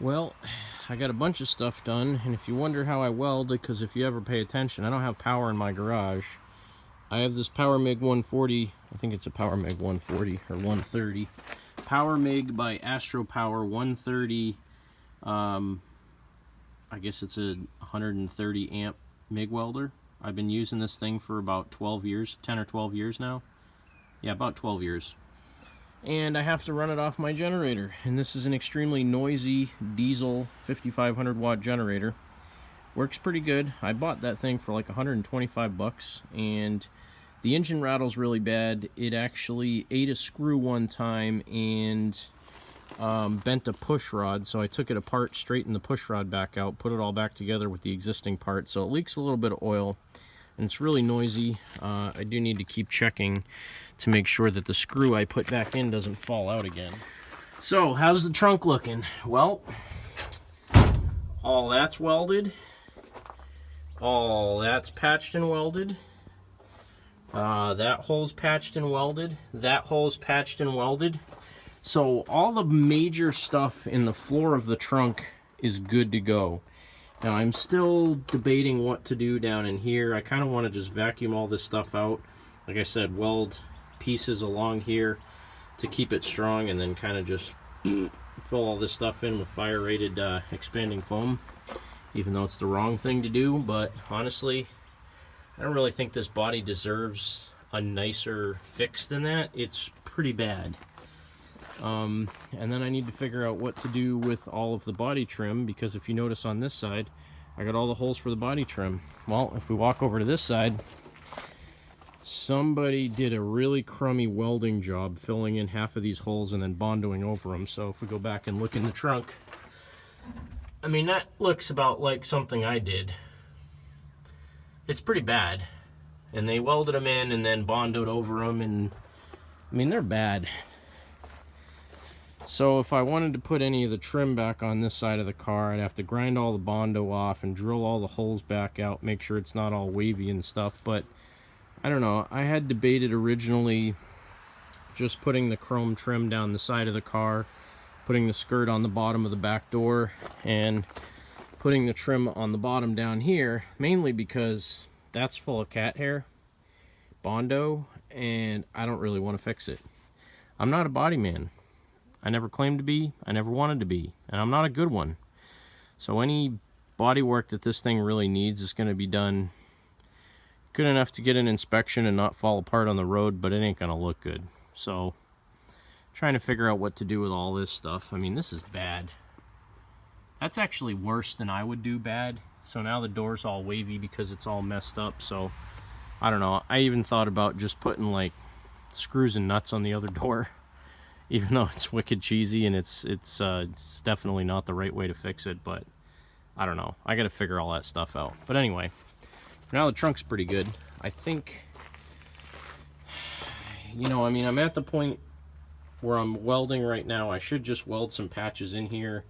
Well, I got a bunch of stuff done, and if you wonder how I weld, because if you ever pay attention, I don't have power in my garage. I have this Power MIG 140, I think it's a Power MIG 140 or 130. Power MIG by Astro Power 130. I guess it's a 130 amp MIG welder. I've been using this thing for about 12 years, 10 or 12 years now. Yeah, about 12 years. And I have to run it off my generator, and this is an extremely noisy diesel 5500 watt generator. Works pretty good. I bought that thing for like 125 bucks, and the engine rattles really bad. It actually ate a screw one time and bent a push rod, so I took it apart, straightened the push rod back out, put it all back together with the existing part, so it leaks a little bit of oil, and it's really noisy. I do need to keep checking to make sure that the screw I put back in doesn't fall out again. So, how's the trunk looking? Well, all that's welded. All that's patched and welded. That hole's patched and welded. That hole's patched and welded. So, all the major stuff in the floor of the trunk is good to go. Now, I'm still debating what to do down in here. I kind of want to just vacuum all this stuff out. Like I said, weld pieces along here to keep it strong, and then kind of just fill all this stuff in with fire rated expanding foam, even though it's the wrong thing to do. But honestly, I don't really think this body deserves a nicer fix than that. It's pretty bad. And then I need to figure out what to do with all of the body trim, because if you notice on this side, I got all the holes for the body trim. Well, if we walk over to this side, somebody did a really crummy welding job filling in half of these holes and then bondoing over them. So if we go back and look in the trunk, I mean, that looks about like something I did. It's pretty bad. And they welded them in and then bondoed over them, and I mean, they're bad. So if I wanted to put any of the trim back on this side of the car, I'd have to grind all the bondo off and drill all the holes back out, make sure it's not all wavy and stuff. But I don't know, I had debated originally just putting the chrome trim down the side of the car, putting the skirt on the bottom of the back door, and putting the trim on the bottom down here, mainly because that's full of cat hair, bondo, and I don't really want to fix it. I'm not a body man. I never claimed to be, I never wanted to be, and I'm not a good one. So any body work that this thing really needs is going to be done good enough to get an inspection and not fall apart on the road, but it ain't going to look good. So, trying to figure out what to do with all this stuff. I mean, this is bad. That's actually worse than I would do bad. So now the door's all wavy because it's all messed up. So, I don't know. I even thought about just putting like screws and nuts on the other door, even though it's wicked cheesy and it's definitely not the right way to fix it. But I don't know. I got to figure all that stuff out. But anyway, now the trunk's pretty good. I think, you know, I mean, I'm at the point where I'm welding right now. I should just weld some patches in here,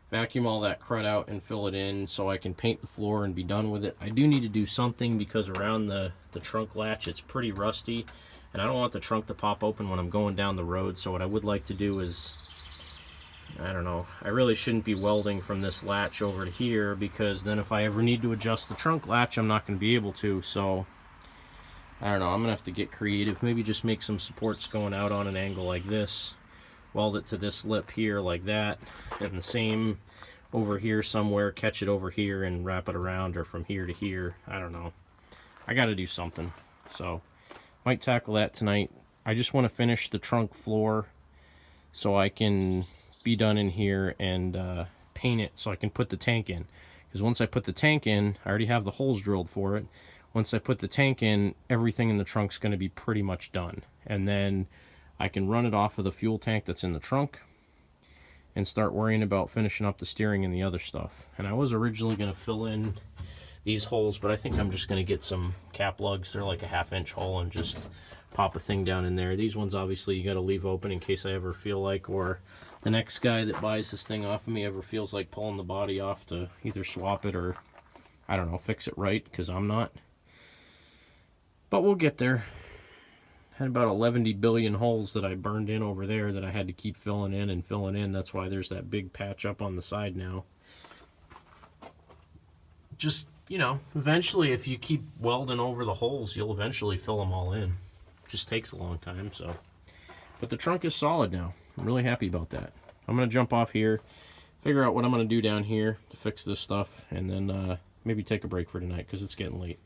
vacuum all that crud out and fill it in so I can paint the floor and be done with it. I do need to do something because around the trunk latch, it's pretty rusty, and I don't want the trunk to pop open when I'm going down the road. So what I would like to do is, I don't know, I really shouldn't be welding from this latch over to here, because then if I ever need to adjust the trunk latch, I'm not going to be able to. So I don't know, I'm going to have to get creative. Maybe just make some supports going out on an angle like this, weld it to this lip here like that, and the same over here somewhere, catch it over here and wrap it around, or from here to here. I don't know. I got to do something. So might tackle that tonight. I just want to finish the trunk floor so I can be done in here and paint it so I can put the tank in. Because once I put the tank in, I already have the holes drilled for it. Once I put the tank in, everything in the trunk's going to be pretty much done. And then I can run it off of the fuel tank that's in the trunk and start worrying about finishing up the steering and the other stuff. And I was originally going to fill in these holes, but I think I'm just going to get some cap lugs. They're like a 1/2 inch hole, and just pop a thing down in there. These ones obviously you got to leave open in case I ever feel like, or the next guy that buys this thing off of me ever feels like pulling the body off to either swap it or, I don't know, fix it right, because I'm not. But we'll get there. Had about 11 billion holes that I burned in over there that I had to keep filling in and filling in. That's why there's that big patch up on the side now. Just, you know, eventually if you keep welding over the holes, you'll eventually fill them all in. Just takes a long time, so. But the trunk is solid now. I'm really happy about that. I'm going to jump off here, figure out what I'm going to do down here to fix this stuff, and then maybe take a break for tonight because it's getting late.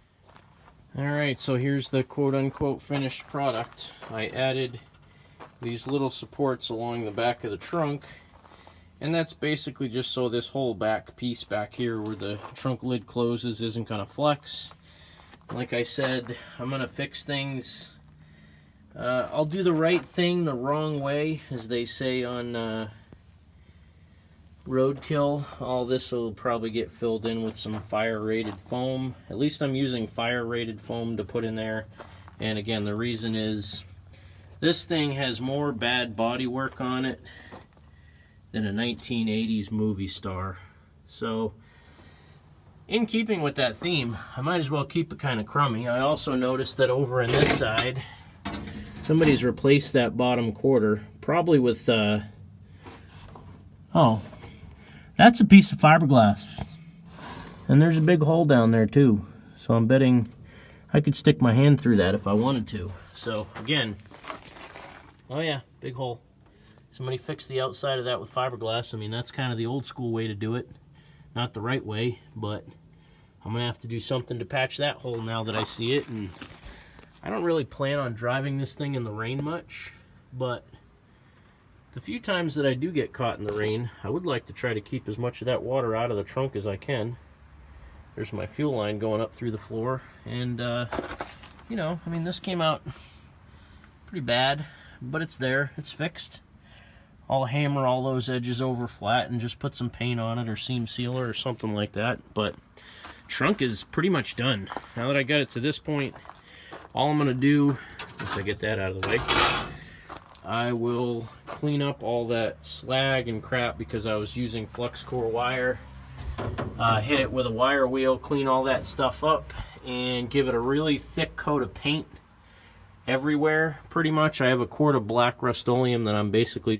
Alright, so here's the quote-unquote finished product. I added these little supports along the back of the trunk, and that's basically just so this whole back piece back here where the trunk lid closes isn't going to flex. Like I said, I'm going to fix things. I'll do the right thing the wrong way, as they say on Roadkill. All this will probably get filled in with some fire-rated foam. At least I'm using fire-rated foam to put in there. And again, the reason is this thing has more bad bodywork on it than a 1980s movie star. So, in keeping with that theme, I might as well keep it kind of crummy. I also noticed that over on this side, somebody's replaced that bottom quarter, probably with, oh, that's a piece of fiberglass. And there's a big hole down there too. So I'm betting I could stick my hand through that if I wanted to. So again, oh yeah, big hole. Somebody fixed the outside of that with fiberglass. I mean, that's kind of the old school way to do it. Not the right way, but I'm gonna have to do something to patch that hole now that I see it. And I don't really plan on driving this thing in the rain much, but the few times that I do get caught in the rain, I would like to try to keep as much of that water out of the trunk as I can. There's my fuel line going up through the floor, and you know, I mean, this came out pretty bad, but it's there, it's fixed. I'll hammer all those edges over flat and just put some paint on it or seam sealer or something like that. But trunk is pretty much done. Now that I got it to this point, all I'm gonna do, once I get that out of the way, I will clean up all that slag and crap because I was using flux core wire. Hit it with a wire wheel, clean all that stuff up, and give it a really thick coat of paint everywhere, pretty much. I have a quart of black Rust-Oleum that I'm basically